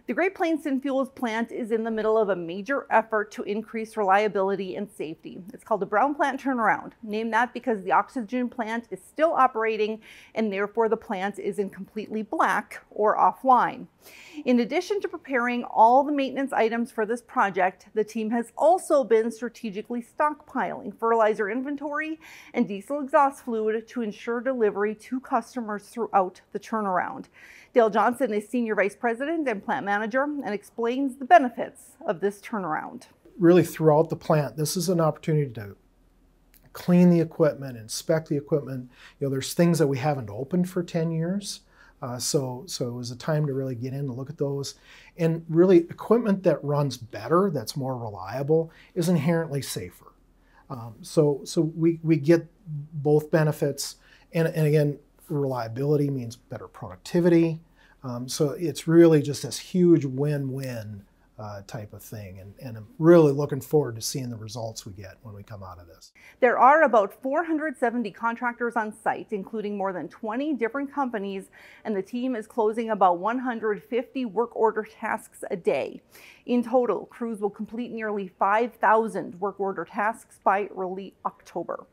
The Great Plains Synfuels Plant is in the middle of a major effort to increase reliability and safety. It's called the Brown Plant Turnaround, named that because the oxygen plant is still operating and therefore the plant isn't completely black or offline. In addition to preparing all the maintenance items for this project, the team has also been strategically stockpiling fertilizer inventory and diesel exhaust fluid to ensure delivery to customers throughout the turnaround. Dale Johnson is Senior Vice President and Plant Manager and explains the benefits of this turnaround. Really throughout the plant, this is an opportunity to clean the equipment, inspect the equipment. There's things that we haven't opened for 10 years. So it was a time to really get in and look at those. And really, equipment that runs better, that's more reliable, is inherently safer. So we get both benefits. And again, reliability means better productivity. So it's really just this huge win-win type of thing. And I'm really looking forward to seeing the results we get when we come out of this. There are about 470 contractors on site, including more than 20 different companies, and the team is closing about 150 work order tasks a day. In total, crews will complete nearly 5,000 work order tasks by early October.